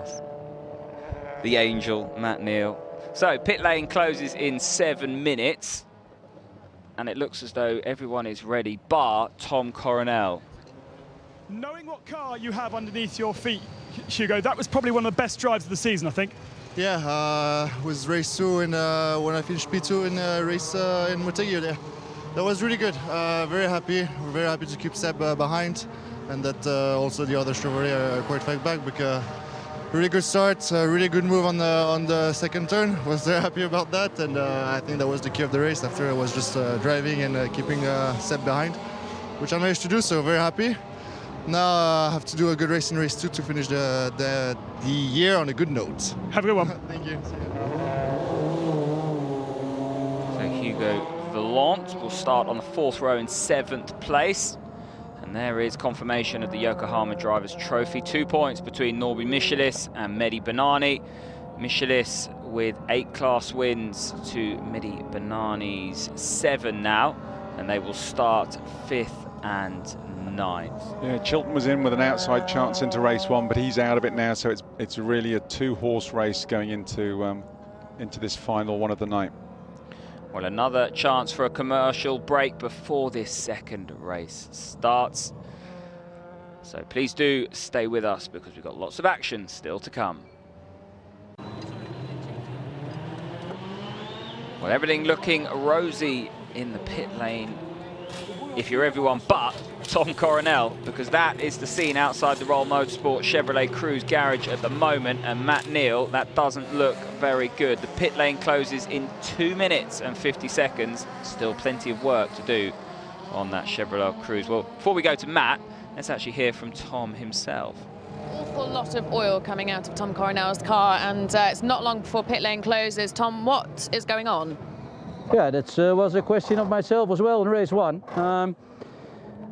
else. The angel, Matt Neal. So pit lane closes in 7 minutes. And it looks as though everyone is ready, bar Tom Coronel. Knowing what car you have underneath your feet, Hugo, that was probably one of the best drives of the season, I think. Yeah, was race 2 and when I finished P2 in race in Motegi there. That was really good. Very happy. We're very happy to keep Seb behind, and that also the other Chevrolet are quite far back. Because really good start, really good move on the second turn. Was very happy about that, and I think that was the key of the race. After I was just driving and keeping Seb behind, which I managed to do. So very happy. Now I have to do a good race in race 2 to finish the year on a good note. Have a good one. Thank you. So Hugo Villant will start on the 4th row in 7th place. And there is confirmation of the Yokohama Drivers' Trophy. 2 points between Norby Michelis and Mehdi Benani. Michelis with 8 class wins to Mehdi Benani's 7 now. And they will start 5th and 9th. Yeah, Chilton was in with an outside chance into race 1, but he's out of it now, so it's really a 2-horse race going into this final one of the night. Well, another chance for a commercial break before this second race starts. So please do stay with us because we've got lots of action still to come. Well, everything looking rosy in the pit lane if you're everyone but Tom Coronel, because that is the scene outside the Roll Motorsport Chevrolet Cruze garage at the moment. And Matt Neal, that doesn't look very good. The pit lane closes in 2 minutes and 50 seconds. Still plenty of work to do on that Chevrolet Cruze. Well, before we go to Matt, let's actually hear from Tom himself. Awful lot of oil coming out of Tom Coronel's car, and it's not long before pit lane closes. Tom, what is going on? Yeah, that was a question of myself as well in race 1.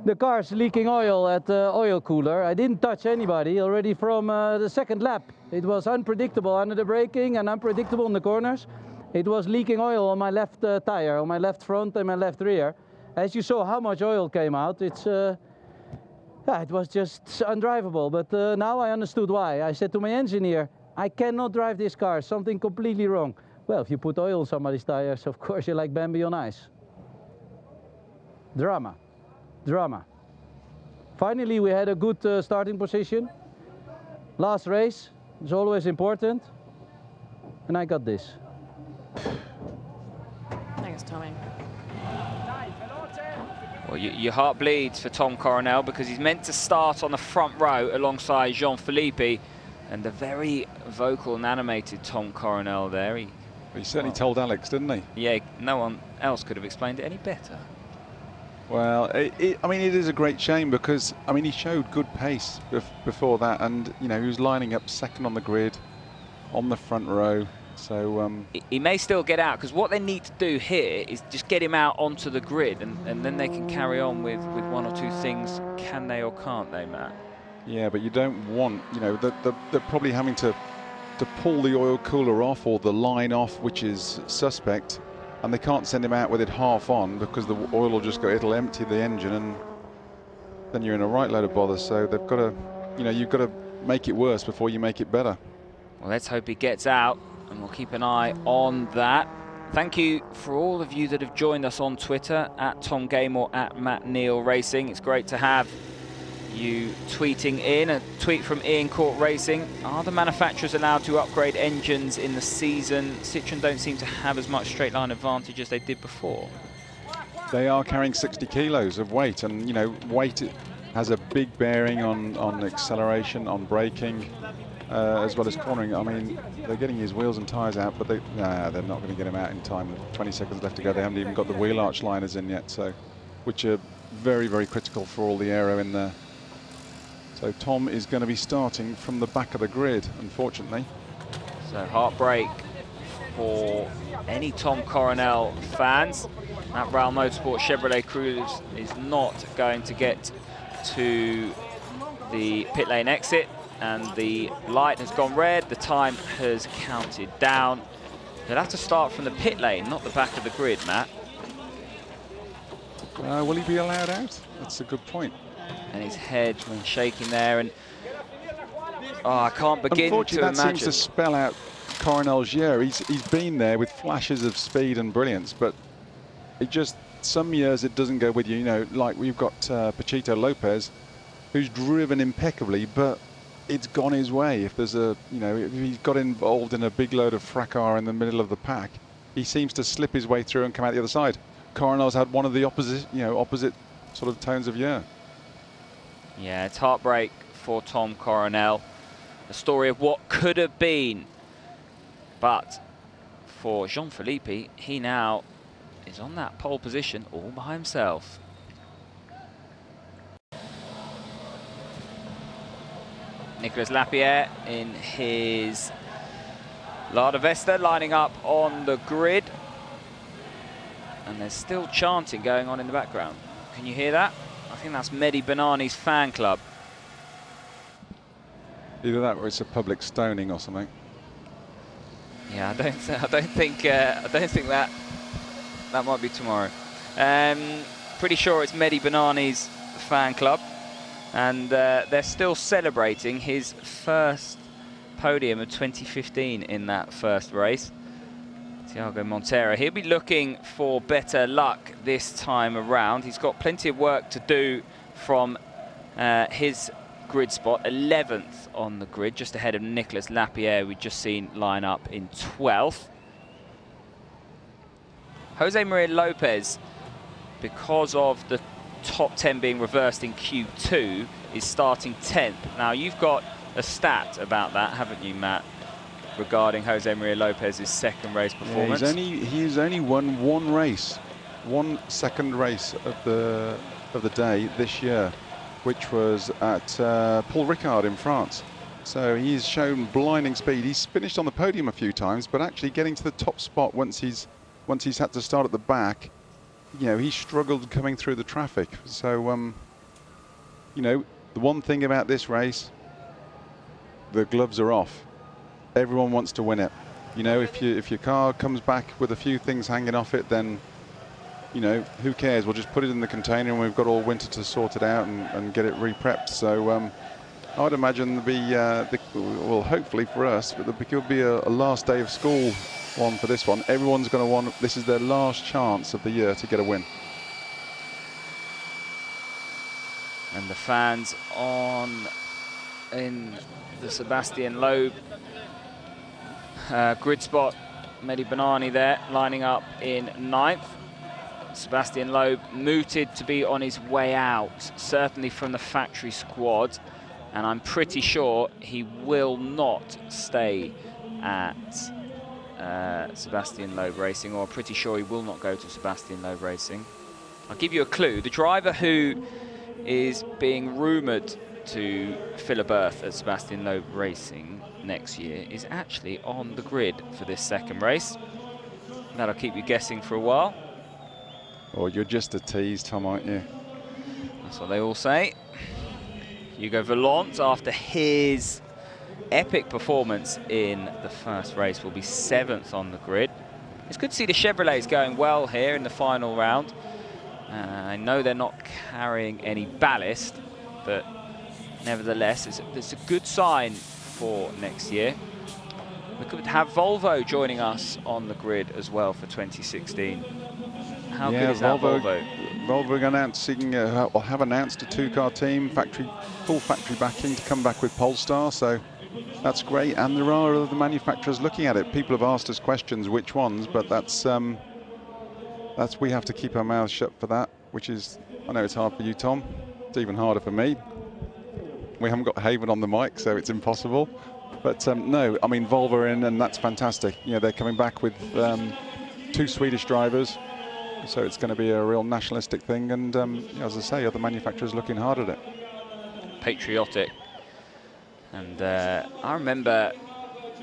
The car's leaking oil at the oil cooler. I didn't touch anybody already from the second lap. It was unpredictable under the braking and unpredictable in the corners. It was leaking oil on my left tire, on my left front and my left rear. As you saw how much oil came out, it was just undrivable. But now I understood why. I said to my engineer, I cannot drive this car, something completely wrong. Well, if you put oil on somebody's tires, of course you're like Bambi on ice. Drama. Drama. Finally, we had a good starting position. Last race is always important. And I got this. Thanks, Tommy. Well, your heart bleeds for Tom Coronel because he's meant to start on the front row alongside Jean-Philippe. And the very vocal and animated Tom Coronel there. He certainly told Alex, didn't he? Yeah, no one else could have explained it any better. Well, I mean, it is a great shame because, I mean, he showed good pace before that, and, you know, he was lining up second on the grid, on the front row, so... He may still get out, because what they need to do here is just get him out onto the grid, and then they can carry on with 1 or 2 things, can they or can't they, Matt? Yeah, but you don't want, you know, they're probably having to pull the oil cooler off or the line off, which is suspect, and they can't send him out with it half on because the oil will just go, it'll empty the engine, and then you're in a right load of bother. So they've got to, you know, you've got to make it worse before you make it better. Well, let's hope he gets out, and we'll keep an eye on that. Thank you for all of you that have joined us on Twitter, at Tom Game or at Matt Neal Racing. It's great to have you tweeting in. A tweet from Ian Court Racing. Are the manufacturers allowed to upgrade engines in the season? Citroën don't seem to have as much straight line advantage as they did before. They are carrying 60 kilos of weight, and, you know, weight has a big bearing on acceleration, on braking, as well as cornering. I mean, they're getting his wheels and tyres out, but they're not going to get him out in time. With 20 seconds left to go, they haven't even got the wheel arch liners in yet, so which are very, very critical for all the aero in there. So Tom is going to be starting from the back of the grid, unfortunately. So heartbreak for any Tom Coronel fans. That Roll Motorsport Chevrolet Cruze is not going to get to the pit lane exit, and the light has gone red. The time has counted down. He'll have to start from the pit lane, not the back of the grid, Matt. Will he be allowed out? That's a good point. And his head shaking there, and Oh, I can't begin to Unfortunately, that imagine. seems to spell out Coronel's year. He's been there with flashes of speed and brilliance, but it just, some years it doesn't go with you. You know, like we've got Pachito Lopez, who's driven impeccably, but it's gone his way. If there's a, you know, if he's got involved in a big load of fracas in the middle of the pack, he seems to slip his way through and come out the other side. Coronel's had one of the opposite sort of tones of year. Yeah, it's heartbreak for Tom Coronel. A story of what could have been. But for Jean-Philippe, he now is on that pole position all by himself. Nicolas Lapierre in his Lada Vesta lining up on the grid. And there's still chanting going on in the background. Can you hear that? I think that's Mehdi Banani's fan club. Either that or it's a public stoning or something. Yeah, I don't think that might be tomorrow. Pretty sure it's Mehdi Banani's fan club, and they're still celebrating his first podium of 2015 in that first race. Thiago Montero, he'll be looking for better luck this time around. He's got plenty of work to do from his grid spot, 11th on the grid, just ahead of Nicolas Lapierre, we've just seen line up in 12th. Jose Maria Lopez, because of the top 10 being reversed in Q2, is starting 10th. Now, you've got a stat about that, haven't you, Matt, regarding Jose Maria Lopez's second race performance? Yeah, he's only won one race, one second race of the day this year, which was at Paul Ricard in France. So he's shown blinding speed. He's finished on the podium a few times, but actually getting to the top spot once he's had to start at the back, you know, he struggled coming through the traffic. So, you know, the one thing about this race, the gloves are off. Everyone wants to win it. You know, if your car comes back with a few things hanging off it, then, you know, who cares? We'll just put it in the container and we've got all winter to sort it out and get it re-prepped. So I would imagine there'll be, well, hopefully for us, but there could be a last day of school one for this one. Everyone's going to want, this is their last chance of the year to get a win. And the fans in the Sebastian Loeb grid spot, Mehdi Banani there, lining up in 9th. Sebastian Loeb mooted to be on his way out, certainly from the factory squad, and I'm pretty sure he will not stay at Sebastian Loeb Racing, or pretty sure he will not go to Sebastian Loeb Racing. I'll give you a clue. The driver who is being rumoured to fill a berth at Sebastian Loeb Racing next year is actually on the grid for this second race. That'll keep you guessing for a while. Oh, you're just a tease, Tom, aren't you? That's what they all say. Hugo Vallant, after his epic performance in the first race, will be 7th on the grid. It's good to see the Chevrolets going well here in the final round. I know they're not carrying any ballast, but nevertheless, it's a good sign for next year. We could have Volvo joining us on the grid as well for 2016. How good is that, Volvo? Volvo announcing, or have announced a 2-car team, full factory backing to come back with Polestar, so that's great. And there are other manufacturers looking at it. People have asked us questions, which ones, but that's we have to keep our mouths shut for that, which is, I know it's hard for you, Tom. It's even harder for me. We haven't got Haven on the mic, so it's impossible. But no, I mean, Volvo are in, and that's fantastic. You know, they're coming back with 2 Swedish drivers, so it's going to be a real nationalistic thing. And as I say, other manufacturers looking hard at it. Patriotic. And I remember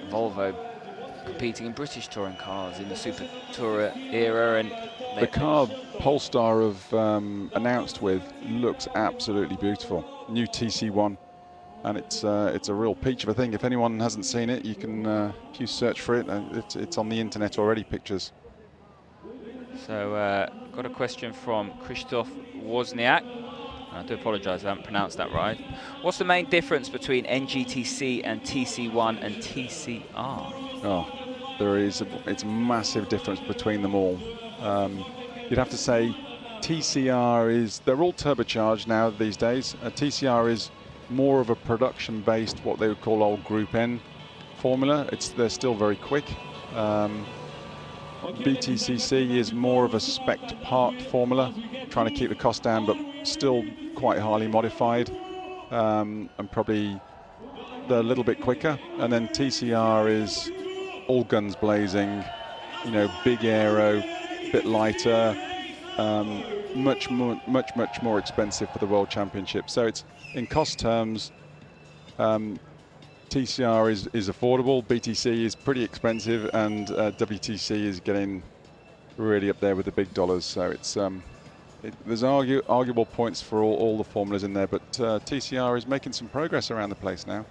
Volvo competing in British touring cars in the Super Tourer era, and the car Polestar have announced with looks absolutely beautiful. New TC1, and it's a real peach of a thing. If anyone hasn't seen it, you can if you search for it, it's on the internet already, pictures. So got a question from Krzysztof Wozniak. I do apologise, I haven't pronounced that right. What's the main difference between NGTC and TC1 and TCR? Oh, it's a massive difference between them all. You'd have to say TCR they're all turbocharged now these days. TCR is more of a production-based, what they would call old Group N formula. They're still very quick. WTCC is more of a spec part formula, trying to keep the cost down, but still quite highly modified, and probably they're a little bit quicker. And then TCR is all guns blazing, you know, big aero, bit lighter, much more expensive for the World Championship. So it's, in cost terms, TCR is affordable, BTC is pretty expensive, and WTC is getting really up there with the big dollars. So it's there's arguable points for all the formulas in there, but TCR is making some progress around the place now.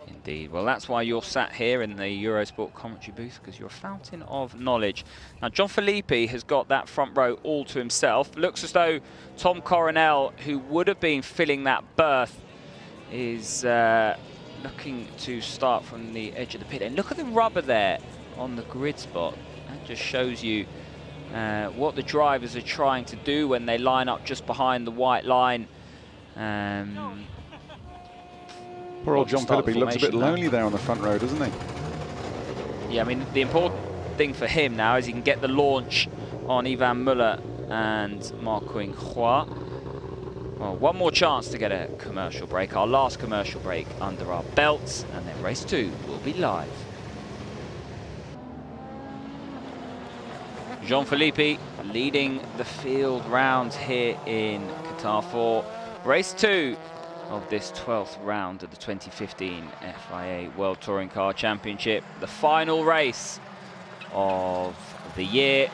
Indeed. Well, that's why you're sat here in the Eurosport commentary booth, because you're a fountain of knowledge. Now, Gianfilippi has got that front row all to himself. Looks as though Tom Coronel, who would have been filling that berth, is looking to start from the edge of the pit. And look at the rubber there on the grid spot. That just shows you what the drivers are trying to do when they line up just behind the white line. Poor old Gianfilippi looks a bit lonely there on the front row, doesn't he? Yeah, I mean, the important thing for him now is he can get the launch on Ivan Muller and Marc-Quing Hua. Well, one more chance to get a commercial break, our last commercial break under our belts, and then race 2 will be live. Gianfilippi leading the field round here in Qatar for race 2 of this 12th round of the 2015 FIA World Touring Car Championship. The final race of the year.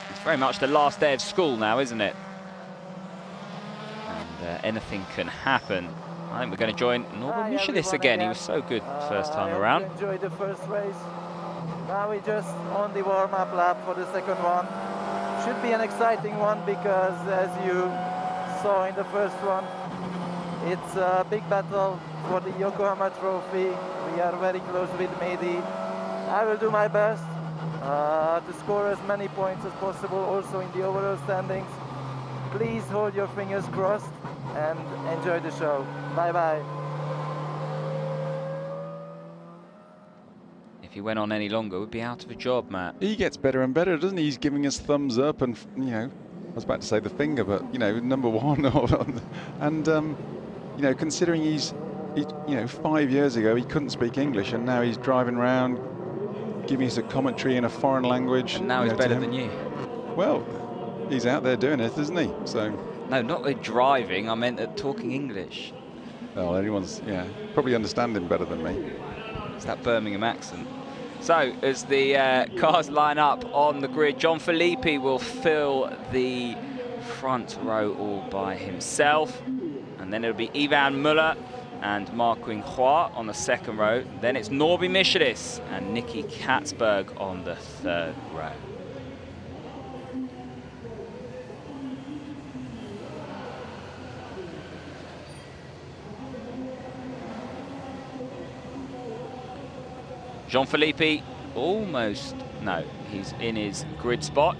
It's very much the last day of school now, isn't it? And anything can happen. I think we're going to join Norbert Michelis again. He was so good first time around. Enjoyed the first race. Now we're just on the warm-up lap for the second one. Should be an exciting one because, as you saw in the first one, it's a big battle for the Yokohama Trophy. We are very close with Mehdi. I will do my best to score as many points as possible, also in the overall standings. Please hold your fingers crossed and enjoy the show. Bye-bye. If he went on any longer, we'd be out of a job, Matt. He gets better and better, doesn't he? He's giving us thumbs up and, you know, I was about to say the finger, but, you know, #1. And, you know, considering you know, 5 years ago he couldn't speak English, and now he's driving around giving us a commentary in a foreign language. And now he's better than you. Well, he's out there doing it, isn't he? So. No, not at driving, I meant at talking English. Well, anyone's, yeah, probably understand him better than me. It's that Birmingham accent. So, as the cars line up on the grid, Gianfilippi will fill the front row all by himself. And then it'll be Ivan Muller and Marc-Quing Hua on the second row. Then it's Norby Michelis and Nicky Katzberg on the third row. Gianfilippi almost, no, he's in his grid spot,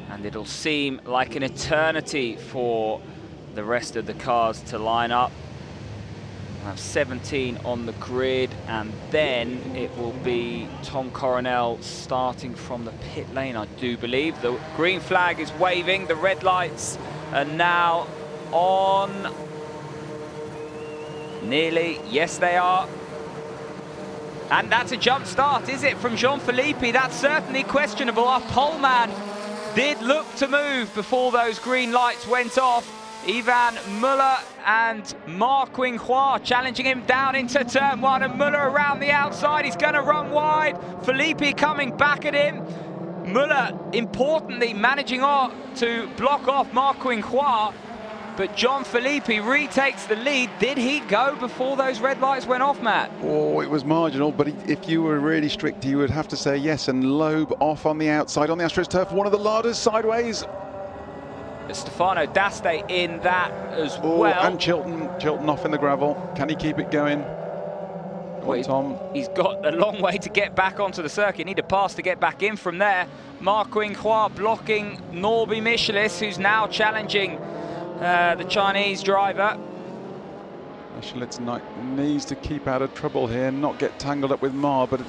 and it'll seem like an eternity for the rest of the cars to line up. We'll have 17 on the grid, and then it will be Tom Coronel starting from the pit lane, I do believe. The green flag is waving, the red lights are now on. Nearly, yes they are. And that's a jump start, is it, from Gianfilippi? That's certainly questionable. Our pole man did look to move before those green lights went off. Ivan Muller and Marc-Quing Hua challenging him down into turn 1, and Muller around the outside. He's going to run wide. Filippi coming back at him. Muller, importantly, managing to block off Marc-Quing Hua. But Gianfilippi retakes the lead. Did he go before those red lights went off, Matt? Oh, it was marginal, but if you were really strict, you would have to say yes. And Loeb off on the outside on the Astros turf. One of the Ladas sideways. Stefano D'Aste in that as Oh, well. and Chilton off in the gravel. Can he keep it going? Well, Tom. He's got a long way to get back onto the circuit. Need a pass to get back in from there. Marquin Hua blocking Norby Michelis, who's now challenging the Chinese driver. Michelis needs to keep out of trouble here, not get tangled up with Ma, but...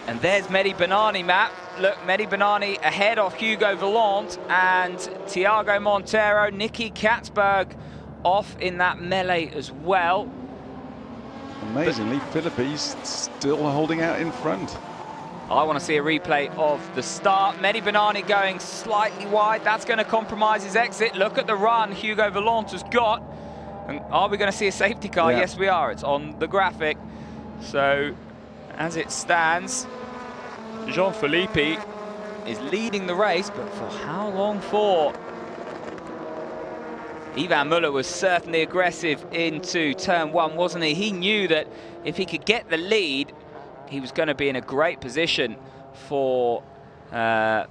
And there's Mehdi Benani, Matt. Look, Mehdi Benani ahead of Hugo Vallant and Thiago Montero. Nicky Katzberg off in that melee as well. Amazingly, Philippi's still holding out in front. I want to see a replay of the start. Mehdi Benani going slightly wide. That's going to compromise his exit. Look at the run Hugo Vallant has got. And are we going to see a safety car? Yeah. Yes, we are. It's on the graphic. So, as it stands, Jean-Philippe is leading the race, but for how long for? Ivan Muller was certainly aggressive into turn one, wasn't he? He knew that if he could get the lead, he was going to be in a great position for the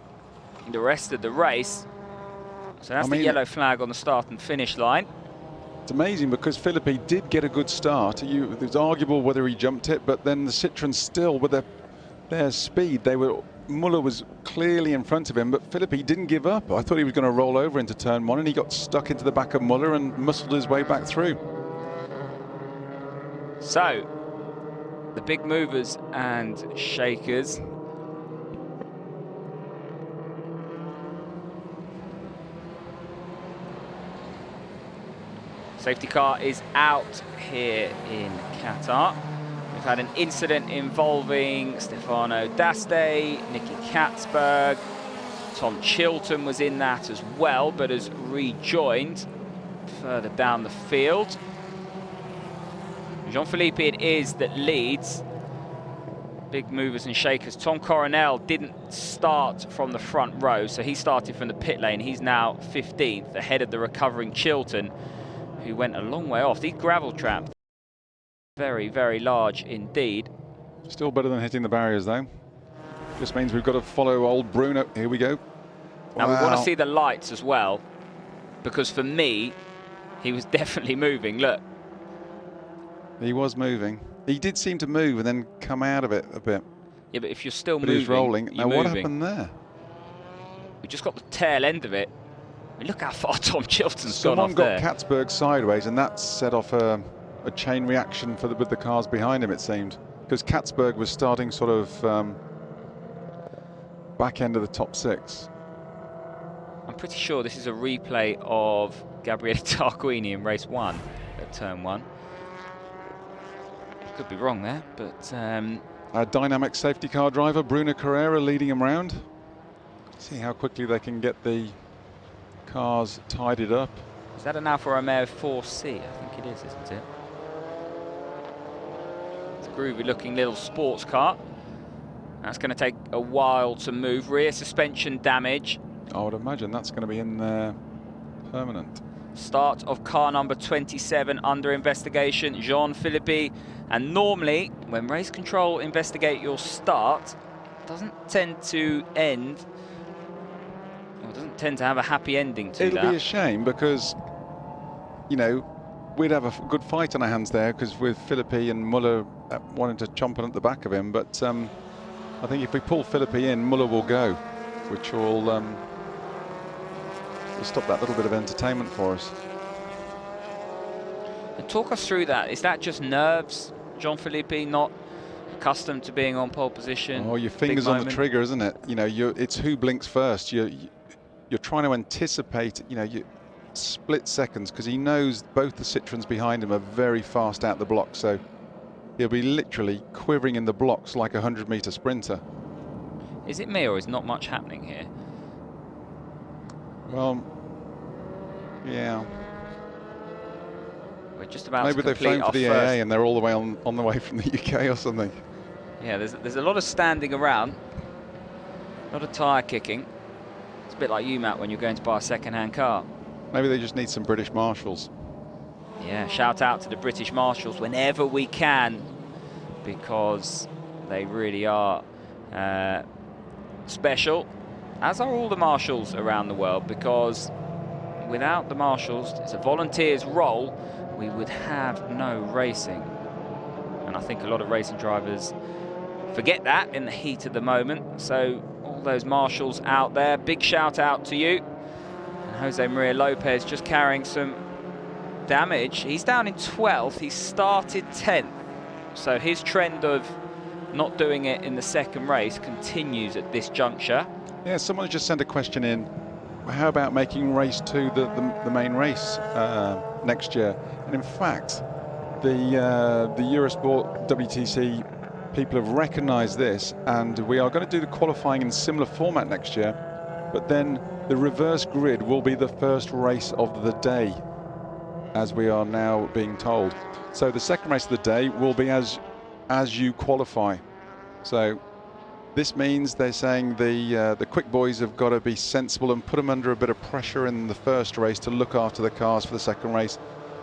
rest of the race. So that's the yellow flag on the start and finish line. It's amazing because Philippi did get a good start. It was arguable whether he jumped it, but then the Citroën still, with their speed, Muller was clearly in front of him, but Philippi didn't give up. I thought he was going to roll over into turn one, and he got stuck into the back of Muller and muscled his way back through. So, the big movers and shakers. Safety car is out here in Qatar. We've had an incident involving Stefano D'Aste, Nicky Katzberg. Tom Chilton was in that as well, but has rejoined further down the field. Jean-Philippe it is that leads. Big movers and shakers. Tom Coronel didn't start from the front row, so he started from the pit lane. He's now 15th, ahead of the recovering Chilton, who went a long way off. These gravel traps, very, very large indeed. Still better than hitting the barriers, though. Just means we've got to follow old Bruno. Here we go. Now, we want to see the lights as well, because for me, he was definitely moving. Look. He was moving. He did seem to move and then come out of it a bit. Yeah, but if you're still but moving, he's rolling. Now, what moving. happened there? We just got the tail end of it. I mean, look how far Tom Chilton's gone off there. there. Someone got Katzberg sideways, and that set off a chain reaction with the cars behind him, it seemed. Because Katzberg was starting sort of back end of the top six. I'm pretty sure this is a replay of Gabriele Tarquini in race one at turn one. Could be wrong there, but... Our dynamic safety car driver, Bruno Carrera, leading him round. See how quickly they can get the cars tidied up. Is that an Alfa Romeo 4C? I think it is, isn't it? It's a groovy looking little sports car. That's going to take a while to move. Rear suspension damage. I would imagine that's going to be in there permanent. Start of car number 27 under investigation, Jean-Philippe. And normally, when race control investigate your start, it doesn't tend to end, or doesn't tend to have a happy ending to that. It'll be a shame because, you know, we'd have a good fight on our hands there, because with Philippi and Muller wanting to chomp on at the back of him. But I think if we pull Philippi in, Muller will go, which will stop that little bit of entertainment for us. And talk us through that. Is that just nerves, Jean-Philippe, not accustomed to being on pole position? Oh, your fingers on the trigger, isn't it? You know, it's who blinks first. You're trying to anticipate, you know, split seconds, because he knows both the Citroëns behind him are very fast out the block, so he'll be literally quivering in the blocks like a 100-meter sprinter. Is it me, or is not much happening here? Well, yeah. We're just about maybe to complete they've flown for the first... AA and they're all the way on the way from the UK or something. Yeah, there's a lot of standing around, a lot of tyre kicking. It's a bit like you, Matt, when you're going to buy a second-hand car. Maybe they just need some British Marshals. Yeah, shout out to the British Marshals whenever we can, because they really are special, as are all the marshals around the world, because without the marshals, it's a volunteer's role, we would have no racing. And I think a lot of racing drivers forget that in the heat of the moment. So all those marshals out there, big shout out to you. And Jose Maria Lopez just carrying some damage. He's down in 12th, he started 10th. So his trend of not doing it in the second race continues at this juncture. Yeah, someone just sent a question in. How about making race 2 the main race next year? And in fact, the Eurosport WTCC people have recognised this, and we are going to do the qualifying in similar format next year, but then the reverse grid will be the first race of the day, as we are now being told. So the second race of the day will be as you qualify. So this means they're saying the quick boys have got to be sensible and put them under a bit of pressure in the first race to look after the cars for the second race.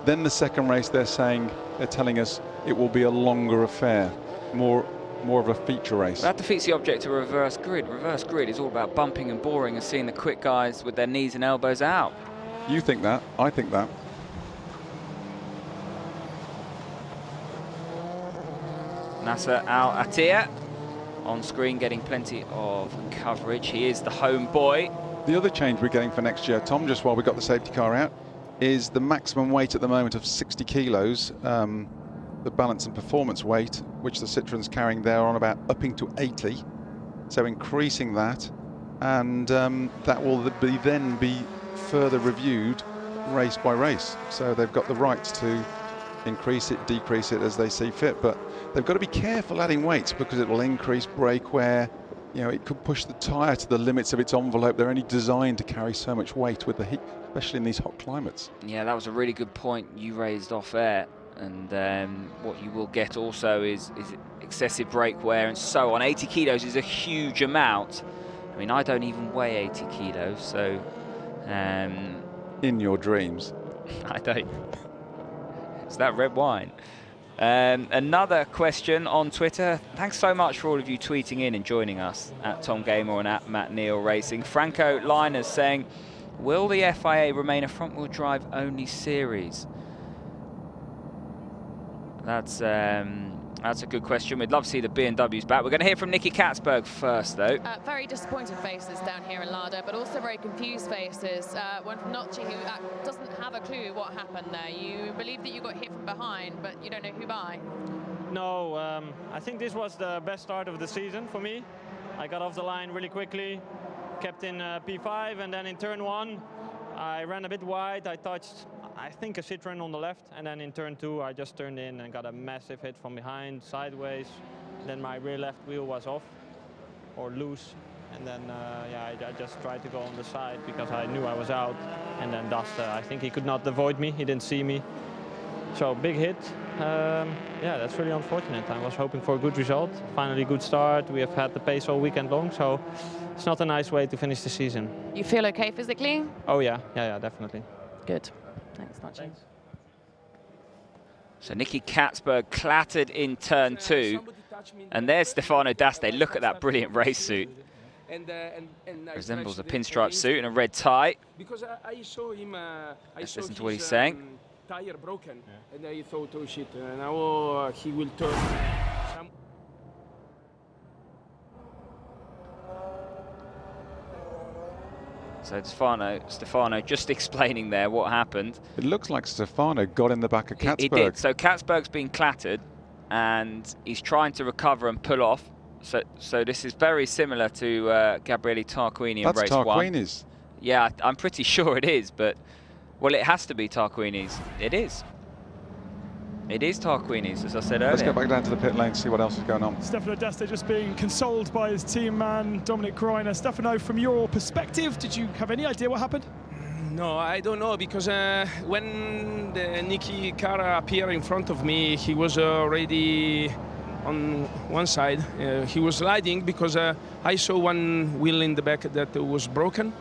Then the second race, they're telling us it will be a longer affair. More of a feature race. That defeats the object of reverse grid. Reverse grid is all about bumping and boring and seeing the quick guys with their knees and elbows out. You think that, I think that. Nasser Al Attiyah on screen getting plenty of coverage. He is the home boy. The other change we're getting for next year, Tom, just while we got the safety car out, is the maximum weight at the moment of 60 kilos. The balance and performance weight, which the Citroen's carrying there, on about upping to 80, so increasing that, and that will then be further reviewed race by race. So they've got the right to increase it, decrease it as they see fit, but they've got to be careful adding weights because it will increase brake wear. You know, it could push the tyre to the limits of its envelope. They're only designed to carry so much weight with the heat, especially in these hot climates. Yeah, that was a really good point you raised off air. And what you will get also is excessive brake wear and so on. 80 kilos is a huge amount. I mean, I don't even weigh 80 kilos, so... in your dreams. I don't. It's that red wine. Another question on Twitter. Thanks so much for all of you tweeting in and joining us at Tom Gamer and at Matt Neal Racing. Franco Liners saying, will the FIA remain a front-wheel drive only series? That's a good question. We'd love to see the BMWs back. We're going to hear from Nicky Katzberg first, though. Very disappointed faces down here in Lada, but also very confused faces. One from Nocci, who doesn't have a clue what happened there. You believe that you got hit from behind, but you don't know who by. No, I think this was the best start of the season for me. I got off the line really quickly, kept in P5, and then in turn 1, I ran a bit wide. I touched, I think, a Citroen on the left, and then in turn 2 I just turned in and got a massive hit from behind, sideways. Then my rear left wheel was off or loose, and then yeah, I just tried to go on the side because I knew I was out, and then Dust, I think he could not avoid me, he didn't see me. So big hit. Yeah, that's really unfortunate. I was hoping for a good result. Finally good start. We have had the pace all weekend long, so it's not a nice way to finish the season. You feel okay physically? Oh yeah, definitely. Good. Thanks, Nocci. So Nicky Katzberg clattered in turn 2, and there's Stefano Daste. Look at that brilliant race suit. Resembles a pinstripe suit and a red tie. Because I saw him. Let's listen to what he's saying. Tire broken, and I thought, oh shit, now he will turn. So Stefano just explaining there what happened. It looks like Stefano got in the back of Katzberg. He did. So Katzberg's been clattered, and he's trying to recover and pull off. So this is very similar to Gabriele Tarquini in race 1. That's Tarquini's. Yeah, I'm pretty sure it is, but well, it has to be Tarquini's. It is. It is Tarquini's, as I said earlier. Let's go back down to the pit lane, see what else is going on. Stefano Daste just being consoled by his team man, Dominic Greiner. Stefano, from your perspective, did you have any idea what happened? No, I don't know, because when the Nicky car appeared in front of me, he was already on one side. He was sliding because I saw one wheel in the back that was broken.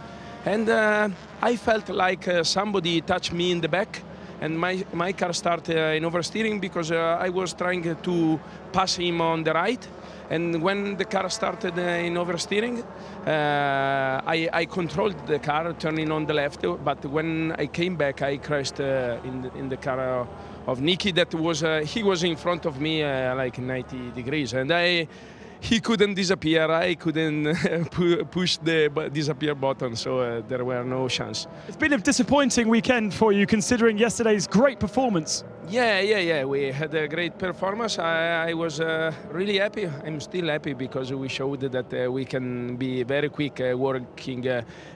And I felt like somebody touched me in the back, and my car started in oversteering because I was trying to pass him on the right. And when the car started in oversteering, I controlled the car turning on the left. But when I came back, I crashed in the car of Nicky. That was he was in front of me like 90 degrees, and he couldn't disappear. I couldn't push the disappear button, so there were no chance. It's been a disappointing weekend for you, considering yesterday's great performance. Yeah. We had a great performance. I was really happy. I'm still happy because we showed that we can be very quick working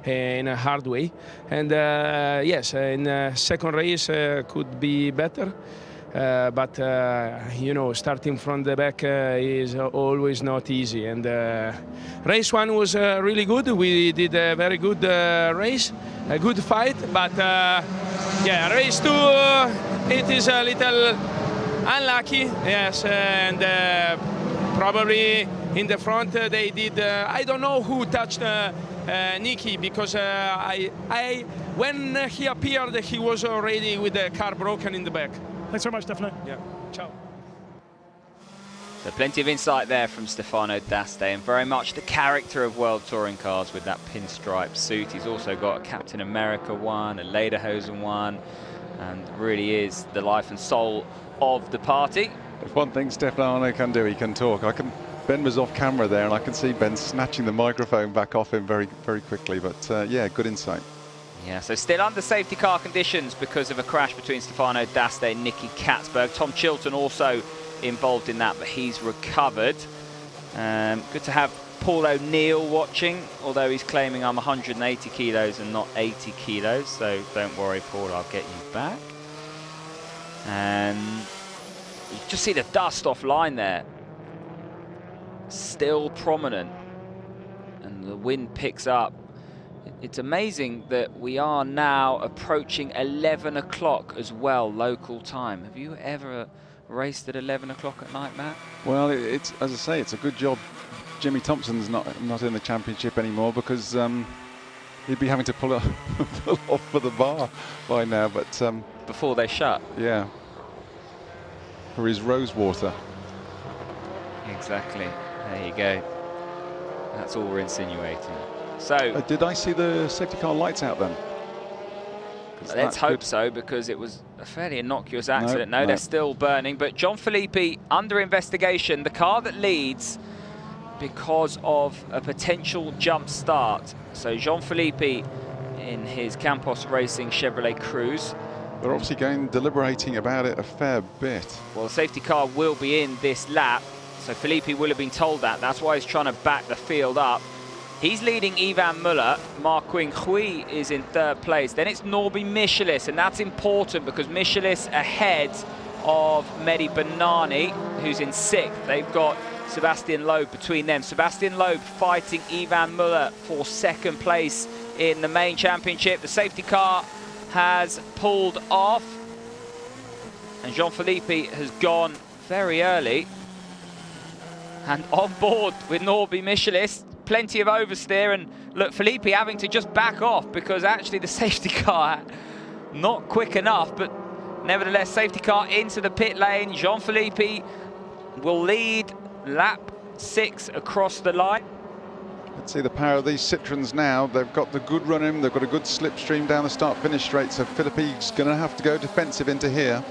in a hard way. And yes, in second race could be better. But you know, starting from the back is always not easy. And race 1 was really good. We did a very good race, a good fight. But yeah, race 2, it is a little unlucky. Yes, and probably in the front they did. I don't know who touched Nicky, because when he appeared, he was already with the car broken in the back. Thanks very much, Stefano. Yeah, ciao. So plenty of insight there from Stefano D'Aste, and very much the character of World Touring Cars with that pinstripe suit. He's also got a Captain America one, a Lederhosen one, and really is the life and soul of the party. If one thing Stefano can do, he can talk. Ben was off camera there, and I can see Ben snatching the microphone back off him very, very quickly. But yeah, good insight. Yeah, so still under safety car conditions because of a crash between Stefano D'Aste and Nicky Katzberg. Tom Chilton also involved in that, but he's recovered. Good to have Paul O'Neill watching, although he's claiming I'm 180 kilos and not 80 kilos. So don't worry, Paul, I'll get you back. And you just see the dust offline there. Still prominent. And the wind picks up. It's amazing that we are now approaching 11 o'clock as well, local time. Have you ever raced at 11 o'clock at night, Matt? Well, it's, as I say, it's a good job Jimmy Thompson's not in the championship anymore, because he'd be having to pull off for the bar by now. But before they shut. Yeah. For his Rosewater. Exactly. There you go. That's all we're insinuating. So did I see the safety car lights out then? Let's hope so, because it was a fairly innocuous accident. No, they're still burning. But John Filippi under investigation. The car that leads because of a potential jump start. So Jean Filippi in his Campos Racing Chevrolet Cruze. They're obviously deliberating about it a fair bit. Well, the safety car will be in this lap, so Filippi will have been told that. That's why he's trying to back the field up. He's leading Ivan Muller. Marquin Hui is in third place. Then it's Norby Michelis, and that's important because Michelis ahead of Mehdi Banani, who's in sixth. They've got Sebastian Loeb between them. Sebastian Loeb fighting Ivan Muller for second place in the main championship. The safety car has pulled off, and Jean Filippi has gone very early. And on board with Norby Michelis. Plenty of oversteer, and look, Filippi having to just back off because actually the safety car not quick enough, but nevertheless safety car into the pit lane. Jean Filippi will lead lap 6 across the line. Let's see the power of these Citroens now. They've got the good run in, they've got a good slipstream down the start-finish straight, so Filippi's going to have to go defensive into here.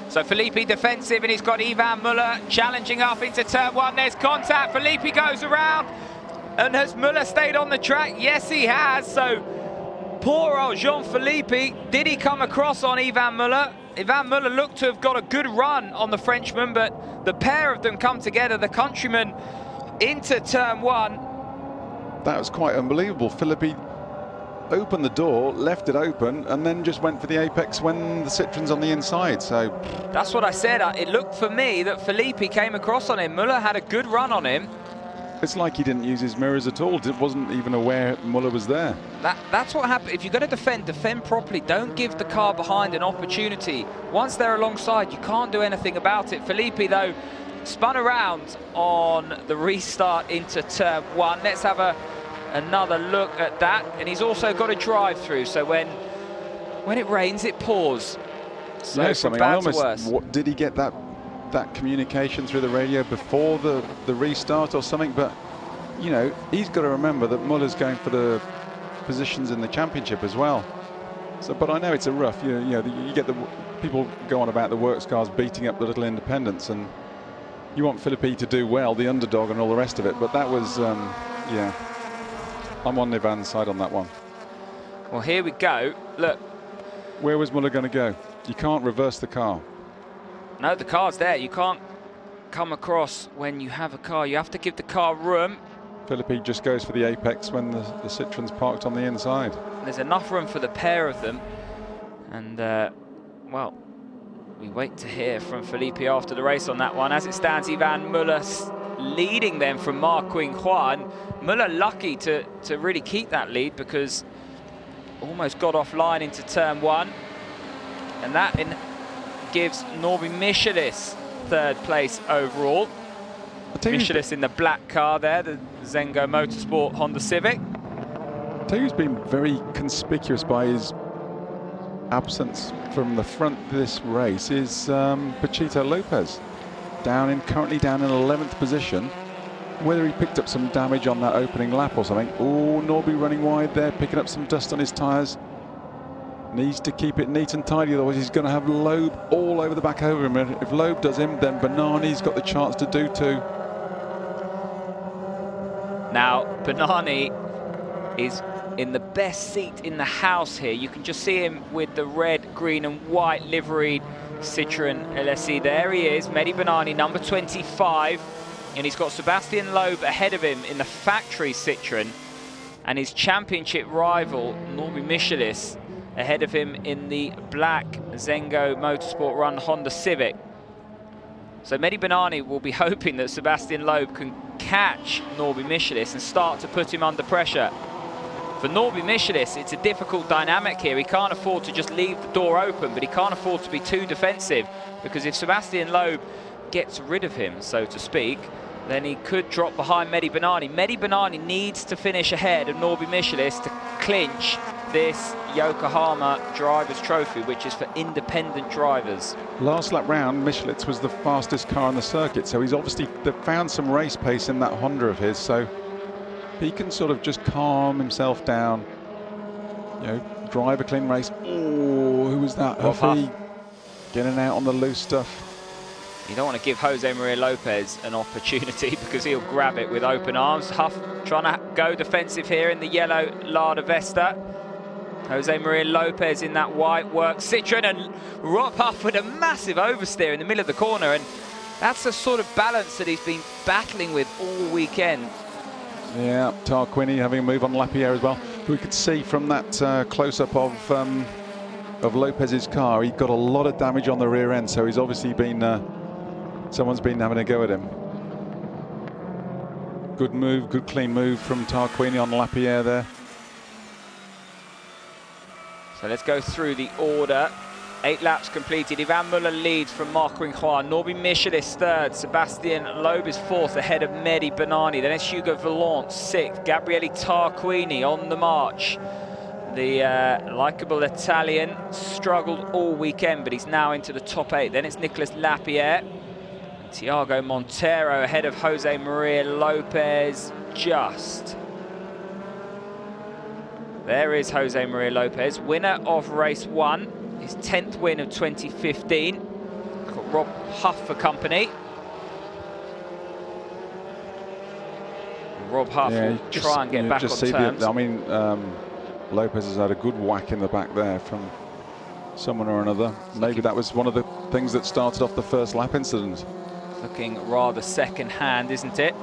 So Filippi defensive, and he's got Ivan Muller challenging up into turn 1. There's contact. Filippi goes around. And has Muller stayed on the track? Yes, he has. So poor old Jean Filippi. Did he come across on Ivan Muller? Ivan Muller looked to have got a good run on the Frenchman, but the pair of them come together, the countryman, into turn 1. That was quite unbelievable. Filippi opened the door, left it open, and then just went for the apex when the Citroen's on the inside. So that's what I said. It looked for me that Filippi came across on him. Muller had a good run on him. It's like he didn't use his mirrors at all. Wasn't even aware Muller was there. That's what happened. If you're going to defend properly. Don't give the car behind an opportunity. Once they're alongside, you can't do anything about it. Filippi, though, spun around on the restart into turn 1. Let's have another look at that. And he's also got a drive-through. So when when it rains, it pours. So You know from something, bad to worse. did he get that communication through the radio before the restart or something? But, you know, he's got to remember that Muller's going for the positions in the championship as well. So, but I know it's a rough, you get the people go on about the works cars beating up the little independents, and you want Philippi to do well, the underdog and all the rest of it. But that was, yeah, I'm on Ivan's side on that one. Well, here we go. Look. Where was Muller going to go? You can't reverse the car. No, the car's there. You can't come across when you have a car. You have to give the car room. Philippi just goes for the apex when the Citroen's parked on the inside. There's enough room for the pair of them. And, well, we wait to hear from Felipe after the race on that one. As it stands, Ivan Muller leading them from Marquin Juan. Muller lucky to really keep that lead, because almost got offline into turn one. And that gives Norby Michelis third place overall. Michelis in the black car there, the Zengo Motorsport Honda Civic. I tell you who's been very conspicuous by his absence from the front this race is Pachito Lopez, currently down in 11th position. Whether he picked up some damage on that opening lap or something. Oh, Norby running wide there, picking up some dust on his tyres. Needs to keep it neat and tidy, otherwise he's going to have Loeb all over the back over him. And if Loeb does him, then Bernani's got the chance to do too. Now, Bernani is in the best seat in the house here. You can just see him with the red, green and white liveried Citroen LSE. There he is, Mehdi Bernani, number 25. And he's got Sebastian Loeb ahead of him in the factory Citroen, and his championship rival, Norby Michelis, ahead of him in the black Zengo Motorsport Run Honda Civic. So Mehdi Bernani will be hoping that Sebastian Loeb can catch Norby Michelis and start to put him under pressure. For Norby Michelis, it's a difficult dynamic here. He can't afford to just leave the door open, but he can't afford to be too defensive, because if Sebastian Loeb gets rid of him, so to speak, then he could drop behind Mehdi Bernani. Mehdi Bernani needs to finish ahead of Norby Michelis to clinch this Yokohama Drivers' Trophy, which is for independent drivers. Last lap round, Michelis was the fastest car on the circuit, so he's obviously found some race pace in that Honda of his, so he can sort of just calm himself down, you know, drive a clean race. Oh, who was that? Huffy getting out on the loose stuff. You don't want to give Jose Maria Lopez an opportunity, because he'll grab it with open arms. Huff trying to go defensive here in the yellow Lada Vesta. Jose Maria Lopez in that white work Citroen, and Rob Huff with a massive oversteer in the middle of the corner, and that's the sort of balance that he's been battling with all weekend. Yeah, Tarquini having a move on Lapierre as well. We could see from that close-up of Lopez's car, he got a lot of damage on the rear end, so he's obviously been someone's been having a go at him. Good move, good clean move from Tarquini on Lapierre there. So let's go through the order. 8 laps completed. Ivan Muller leads from Marquin Juan. Norby Michelis third. Sebastian Loeb is fourth ahead of Mehdi Bernani. Then it's Hugo Vallant sixth. Gabriele Tarquini on the march. The likeable Italian struggled all weekend, but he's now into the top 8. Then it's Nicolas Lapierre. Thiago Montero ahead of Jose Maria Lopez just. There is Jose Maria Lopez, winner of race 1, his 10th win of 2015. Got Rob Huff for company. Rob Huff will try and get back on terms. I mean, Lopez has had a good whack in the back there from someone or another. Maybe that was one of the things that started off the first lap incident. Looking rather second-hand, isn't it?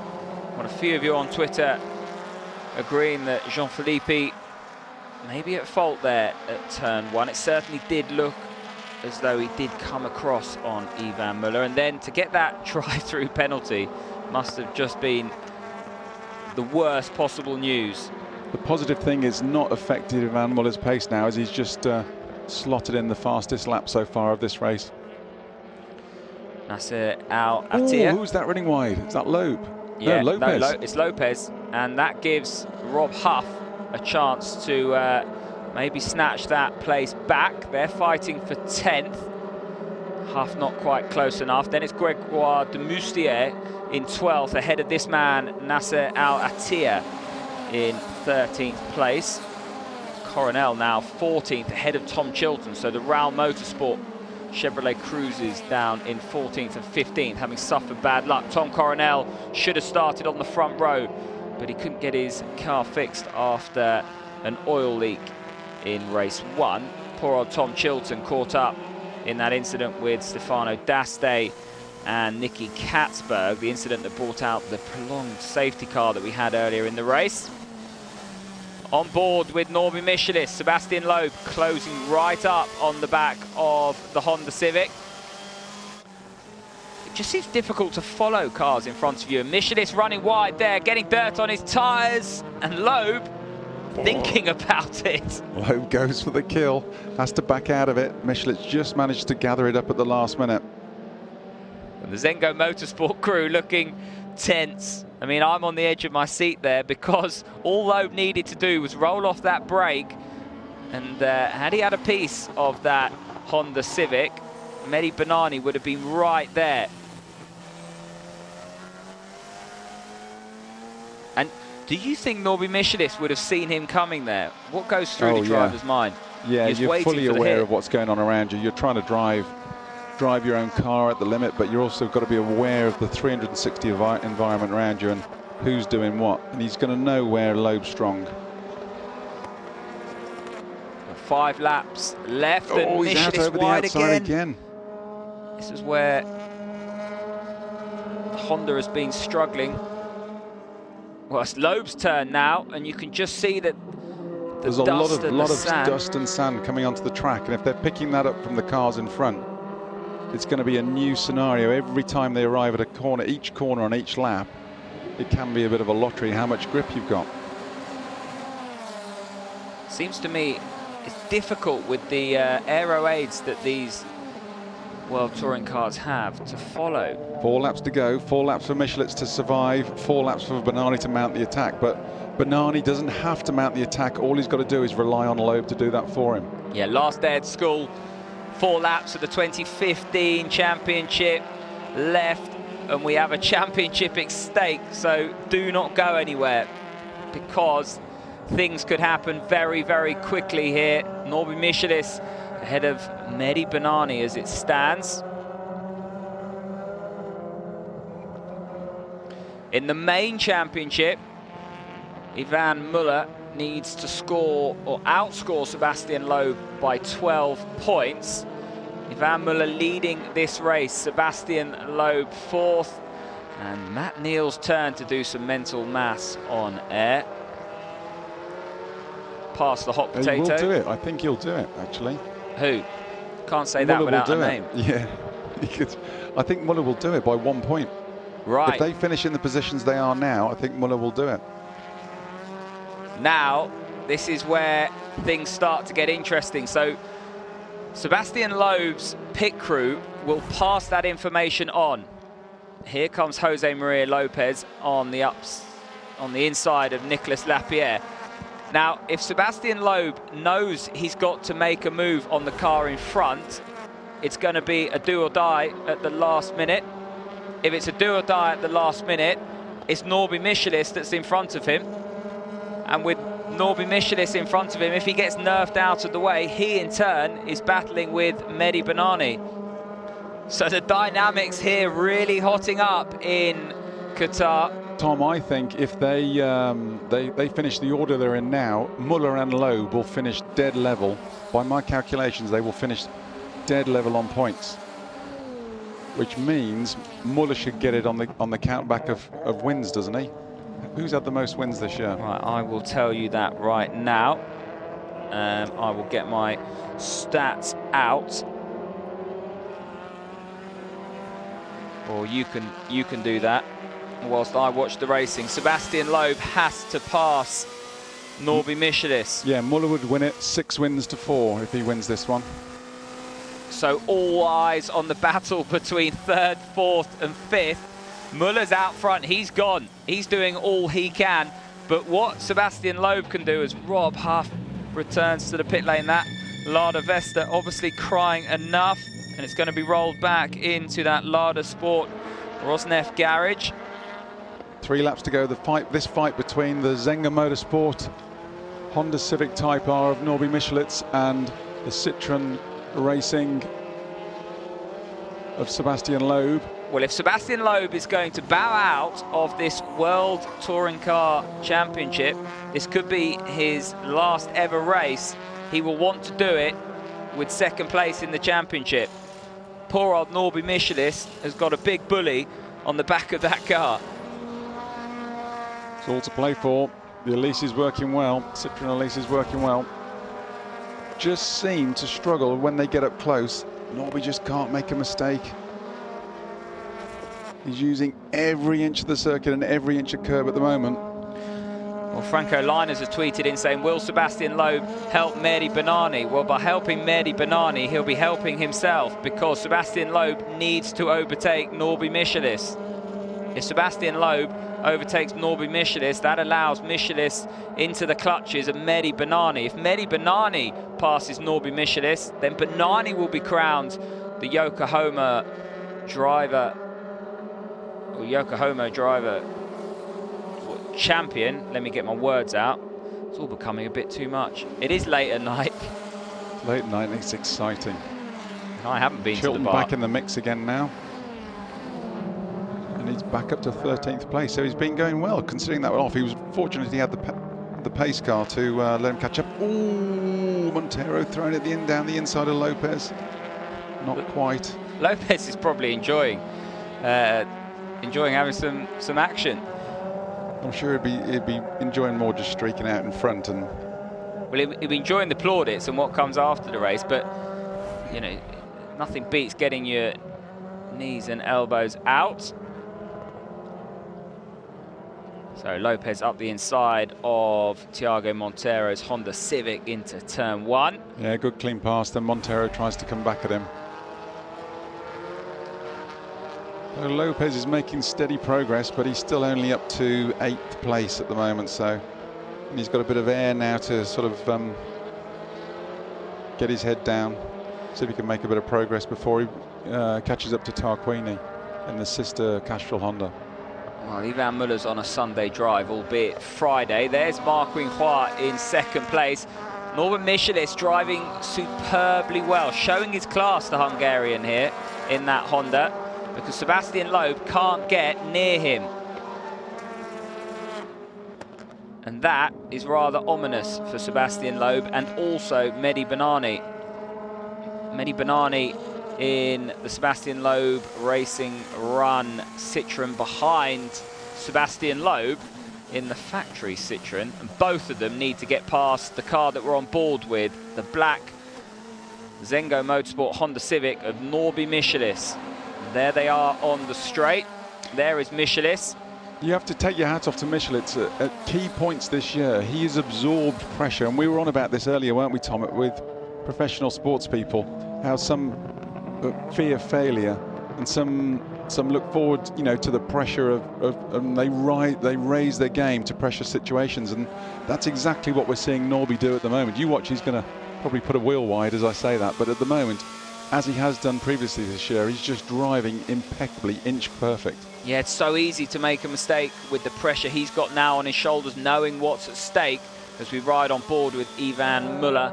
Well, a few of you on Twitter agreeing that Jean-Philippe maybe at fault there at turn 1. It certainly did look as though he did come across on Ivan Muller, and then to get that drive-through penalty must have just been the worst possible news. The positive thing is not affected Ivan Muller's pace now, as he's just slotted in the fastest lap so far of this race. Nasser Al Attiyah. Oh, who's that running wide? Is that Loeb? Yeah, no, Lopez. It's Lopez, and that gives Rob Huff a chance to maybe snatch that place back. They're fighting for 10th. Huff not quite close enough. Then it's Gregoire de Moustier in 12th, ahead of this man, Nasser Al-Attiyah, in 13th place. Coronel now 14th, ahead of Tom Chilton. So the Raul Motorsport Chevrolet Cruises down in 14th and 15th, having suffered bad luck. Tom Coronel should have started on the front row, but he couldn't get his car fixed after an oil leak in race 1. Poor old Tom Chilton caught up in that incident with Stefano D'Aste and Nicky Katzberg, the incident that brought out the prolonged safety car that we had earlier in the race. On board with Norby Michelis, Sebastian Loeb closing right up on the back of the Honda Civic. It just seems difficult to follow cars in front of you. And Michelis running wide there, getting dirt on his tyres, and Loeb thinking about it. Loeb goes for the kill, has to back out of it. Michelis just managed to gather it up at the last minute. And the Zengo Motorsport crew looking tense. I mean, I'm on the edge of my seat there, because all Loeb needed to do was roll off that brake, and had he had a piece of that Honda Civic, Mehdi Banani would have been right there. And do you think Norby Michelis would have seen him coming there? What goes through the driver's mind? Yeah, you're fully aware hit. of what's going on around you. You're trying to drive your own car at the limit, but you're also got to be aware of the 360 environment around you and who's doing what. And he's going to know where Loeb's strong. 5 laps left, and he's out Michelis over the wide outside again. This is where Honda has been struggling. Well, it's Loeb's turn now, and you can just see that there's a lot of dust and sand coming onto the track, and if they're picking that up from the cars in front, it's going to be a new scenario every time they arrive at a corner. Each corner on each lap, it can be a bit of a lottery how much grip you've got. Seems to me it's difficult with the aero aids that these World Touring cars have to follow. 4 laps to go, 4 laps for Michelis to survive, 4 laps for Banani to mount the attack, but Banani doesn't have to mount the attack. All he's got to do is rely on Loeb to do that for him. Yeah, last day at school, 4 laps of the 2015 championship left, and we have a championship at stake, so do not go anywhere, because things could happen very, very quickly here. Norby Michelis ahead of Mehdi Banani as it stands. In the main championship, Ivan Muller needs to score or outscore Sebastian Loeb by 12 points. Ivan Muller leading this race, Sebastian Loeb 4th, and Matt Neal's turn to do some mental maths on air. Past the hot potato. He will do it. I think he'll do it, actually. Who? Can't say that without a name. Yeah, he could. I think Muller will do it by 1 point. Right. If they finish in the positions they are now, I think Muller will do it. Now, this is where things start to get interesting. So, Sebastian Loeb's pit crew will pass that information on. Here comes Jose Maria Lopez on the inside of Nicolas Lapierre. Now, if Sebastian Loeb knows he's got to make a move on the car in front, it's going to be a do or die at the last minute. If it's a do or die at the last minute, it's Norby Michelis that's in front of him. And with Norby Michelis in front of him, if he gets nerfed out of the way, he in turn is battling with Mehdi Banani. So the dynamics here really hotting up in Qatar. Tom, I think if they finish the order they're in now, Muller and Loeb will finish dead level. By my calculations, they will finish dead level on points, which means Muller should get it on the count back of wins, doesn't he? Who's had the most wins this year? Right, I will tell you that right now. I will get my stats out, or you can do that whilst I watch the racing. Sebastian Loeb has to pass Norby Michelis. Yeah, Muller would win it 6 wins to 4 if he wins this one. So all eyes on the battle between 3rd, 4th and 5th. Muller's out front, he's gone. He's doing all he can. But what Sebastian Loeb can do is rob Huff returns to the pit lane. That Lada Vesta obviously crying enough, and it's going to be rolled back into that Lada Sport Rosneft garage. 3 laps to go. This fight between the Zenga Motorsport Honda Civic Type R of Norby Michelitz and the Citroën Racing of Sebastian Loeb. Well, if Sebastian Loeb is going to bow out of this World Touring Car Championship, this could be his last ever race. He will want to do it with 2nd place in the championship. Poor old Norby Michelitz has got a big bully on the back of that car. It's all to play for. The Elise is working well. Citroën Elise is working well. Just seem to struggle when they get up close. Norby just can't make a mistake. He's using every inch of the circuit and every inch of curb at the moment. Well, Franco Liners has tweeted in saying, will Sebastian Loeb help Mehdi Benani? Well, by helping Mehdi Benani, he'll be helping himself, because Sebastian Loeb needs to overtake Norby Michelitz. If Sebastian Loeb overtakes Norby Michelitz, that allows Michelitz into the clutches of Mehdi Benani. If Mehdi Benani passes Norby Michelitz, then Benani will be crowned the Yokohama driver champion. Let me get my words out. It's all becoming a bit too much. It is late at night. Late at night, and it's exciting. I haven't been Chilton to the bar. back in the mix again now. And he's back up to 13th place, so he's been going well, considering that one off. He was fortunate he had the pace car to let him catch up. Ooh, Montero thrown it down the inside of Lopez. Not quite. Lopez is probably enjoying having some action. I'm sure he'd be enjoying more just streaking out in front. And well, he'd be enjoying the plaudits and what comes after the race, but you know, nothing beats getting your knees and elbows out. So Lopez up the inside of Thiago Montero's Honda Civic into turn 1. Yeah, good clean pass. Then Montero tries to come back at him. So Lopez is making steady progress, but he's still only up to 8th place at the moment. So and he's got a bit of air now to sort of get his head down, see if he can make a bit of progress before he catches up to Tarquini and the sister Castrol Honda. Well, Ivan Muller's on a Sunday drive, albeit Friday. There's Marc Winhua in 2nd place. Norby Michelitz driving superbly well, showing his class, the Hungarian here, in that Honda, because Sebastian Loeb can't get near him. And that is rather ominous for Sebastian Loeb and also Mehdi Benani. Mehdi Benani in the Sebastian Loeb Racing Run Citroën behind Sebastian Loeb in the factory Citroën, and both of them need to get past the car that we're on board with, the black Zengo Motorsport Honda Civic of Norby Michelitz. There they are on the straight. There is Michelitz. You have to take your hat off to Michelitz at key points this year. He has absorbed pressure, and we were on about this earlier, weren't we, Tom, with professional sports people, how some fear failure and some look forward, you know, to the pressure of they raise their game to pressure situations, and that's exactly what we're seeing Norby do at the moment. You watch, he's going to probably put a wheel wide as I say that, but at the moment, as he has done previously this year, he's just driving impeccably, inch perfect. Yeah, it's so easy to make a mistake with the pressure he's got now on his shoulders, knowing what's at stake as we ride on board with Ivan Muller.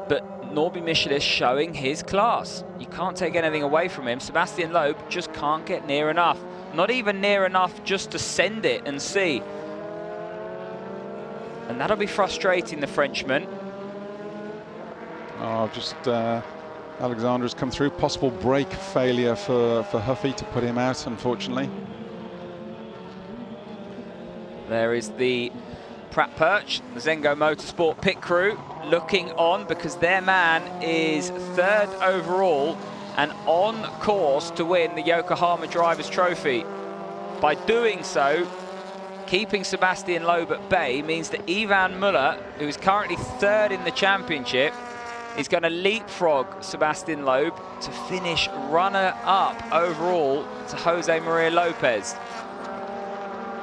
But Norby Michelitz showing his class. You can't take anything away from him. Sebastian Loeb just can't get near enough. Not even near enough just to send it and see. And that'll be frustrating the Frenchman. Oh, just Alexander has come through. Possible brake failure for Huffy to put him out, unfortunately. There is the Pratt Perch, the Zengo Motorsport pit crew, looking on because their man is 3rd overall and on course to win the Yokohama Drivers' Trophy. By doing so, keeping Sebastian Loeb at bay means that Ivan Muller, who is currently 3rd in the championship, is going to leapfrog Sebastian Loeb to finish runner-up overall to Jose Maria Lopez.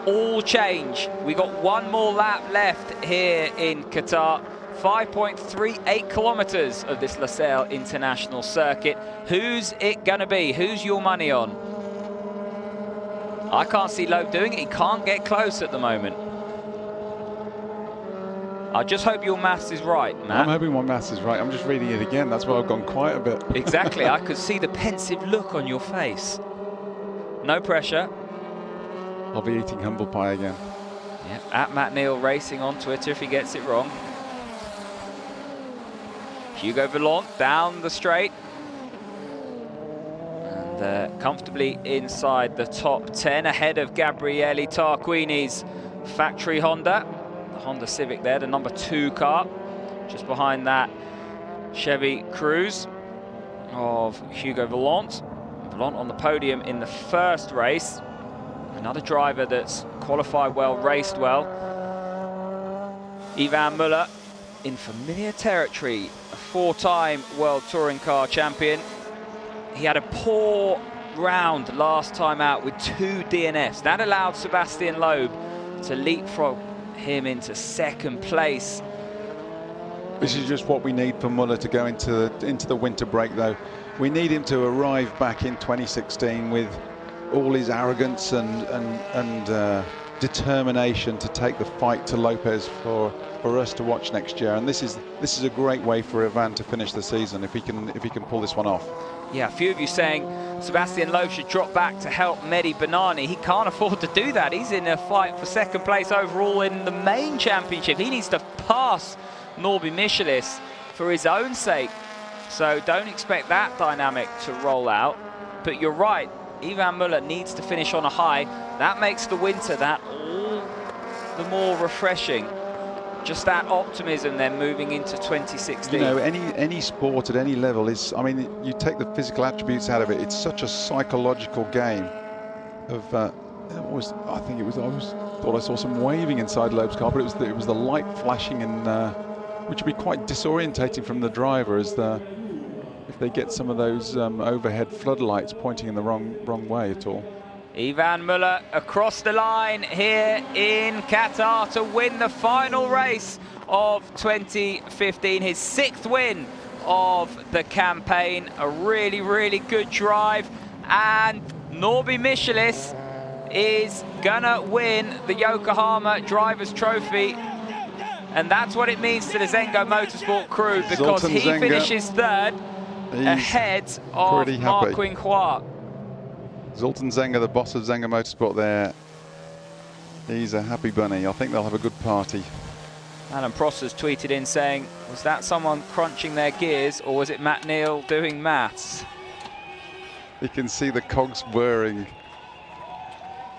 All change. We got one more lap left here in Qatar 5.38 kilometers of this Losail International Circuit. Who's it gonna be? Who's your money on? I can't see Loeb doing it. He can't get close at the moment. I just hope your maths is right, Matt. I'm hoping my maths is right. I'm just reading it again. That's why I've gone quiet a bit. Exactly. I could see the pensive look on your face. No pressure. I'll be eating humble pie again. Yeah, at Matt Neal Racing on Twitter if he gets it wrong. Hugo Vallon down the straight. And comfortably inside the top 10, ahead of Gabriele Tarquini's factory Honda. The Honda Civic there, the number 2 car. Just behind that, Chevy Cruze of Hugo Vallon. Vallon on the podium in the first race. Another driver that's qualified well, raced well. Ivan Muller in familiar territory, a 4-time World Touring Car champion. He had a poor round last time out with 2 DNFs. That allowed Sebastian Loeb to leapfrog him into second place. This is just what we need for Muller to go into the winter break, though. We need him to arrive back in 2016 with all his arrogance and determination to take the fight to Lopez for us to watch next year. And this is a great way for Ivan to finish the season if he can pull this one off. Yeah, a few of you saying Sebastian Loeb should drop back to help Mehdi Banani. He can't afford to do that. He's in a fight for second place overall in the main championship. He needs to pass Norby Michelis for his own sake. So don't expect that dynamic to roll out. But you're right, Ivan Muller needs to finish on a high. That makes the winter that all the more refreshing. Just that optimism then moving into 2016. You know, any sport at any level is, I mean, you take the physical attributes out of it, it's such a psychological game of, I thought I saw some waving inside Loeb's car, but it was the light flashing, and which would be quite disorientating from the driver as if they get some of those overhead floodlights pointing in the wrong way at all. Ivan Muller across the line here in Qatar to win the final race of 2015. His 6th win of the campaign. A really, really good drive. And Norby Michelis is gonna win the Yokohama Drivers' Trophy. And that's what it means to the Zengo Motorsport crew, because Zoltan he Zenga, finishes 3rd ahead of Marquin Hua. Zoltan Zenga, the boss of Zenga Motorsport there, he's a happy bunny. I think they'll have a good party. Alan Pross has tweeted in saying, was that someone crunching their gears or was it Matt Neal doing maths? You can see the cogs whirring.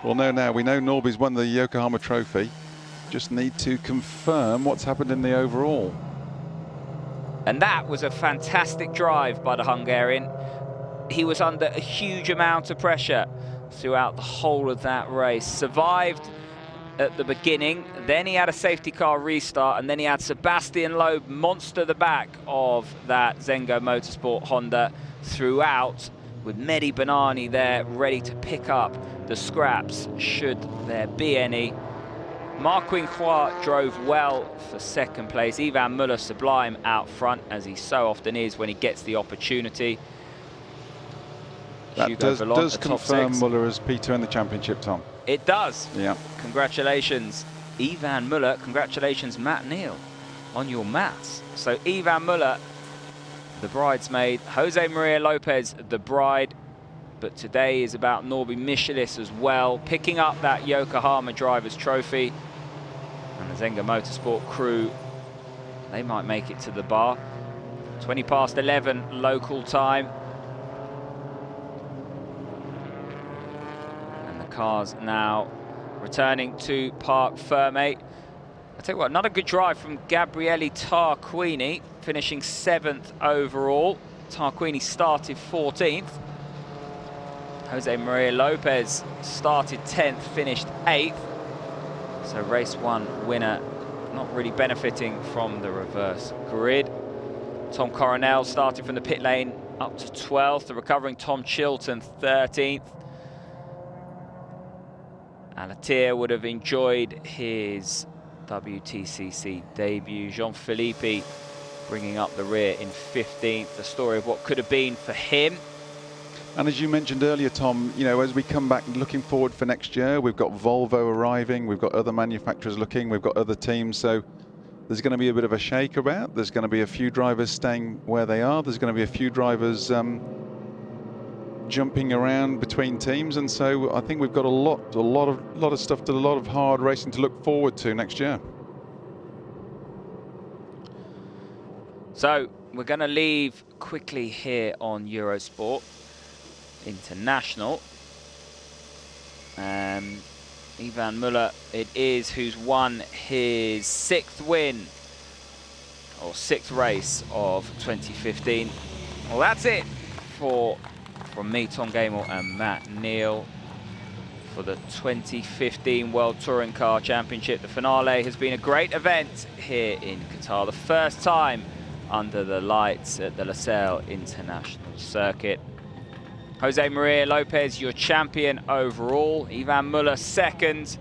Well, now we know Norby's won the Yokohama Trophy. Just need to confirm what's happened in the overall. And that was a fantastic drive by the Hungarian. He was under a huge amount of pressure throughout the whole of that race. Survived at the beginning, then he had a safety car restart, and then he had Sebastian Loeb monster the back of that Zengo Motorsport Honda throughout, with Mehdi Banani there ready to pick up the scraps should there be any. Marquin Hua drove well for second place. Ivan Muller sublime out front, as he so often is when he gets the opportunity. That does confirm Muller as P2 in the championship, Tom. It does. Yeah. Congratulations, Ivan Muller. Congratulations, Matt Neal, on your maths. So Ivan Muller, the bridesmaid. Jose Maria Lopez, the bride. But today is about Norby Michelis as well, picking up that Yokohama Drivers' Trophy. And the Zenga Motorsport crew, they might make it to the bar. 20 past 11 local time. Cars now returning to Parc Ferme. I tell you what, another good drive from Gabriele Tarquini, finishing 7th overall. Tarquini started 14th. Jose Maria Lopez started 10th, finished 8th. So race 1 winner not really benefiting from the reverse grid. Tom Coronel started from the pit lane up to 12th. The recovering Tom Chilton 13th. Alatir would have enjoyed his WTCC debut. Jean-Philippe bringing up the rear in 15th. The story of what could have been for him. And as you mentioned earlier, Tom, you know, as we come back looking forward for next year, we've got Volvo arriving, we've got other manufacturers looking, we've got other teams, so there's going to be a bit of a shake about. There's going to be a few drivers staying where they are. There's going to be a few drivers jumping around between teams, and so I think we've got a lot of stuff, a lot of hard racing to look forward to next year. So we're going to leave quickly here on Eurosport International. Ivan Muller it is, who's won his 6th win, or 6th race of 2015. Well, that's it from me, Tom Gamel, and Matt Neal for the 2015 World Touring Car Championship. The finale has been a great event here in Qatar, the first time under the lights at the Losail International Circuit. Jose Maria Lopez, your champion overall. Ivan Muller, 2nd.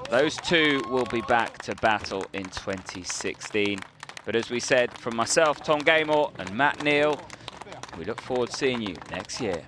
Those two will be back to battle in 2016. But as we said, from myself, Tom Gamel, and Matt Neal, we look forward to seeing you next year.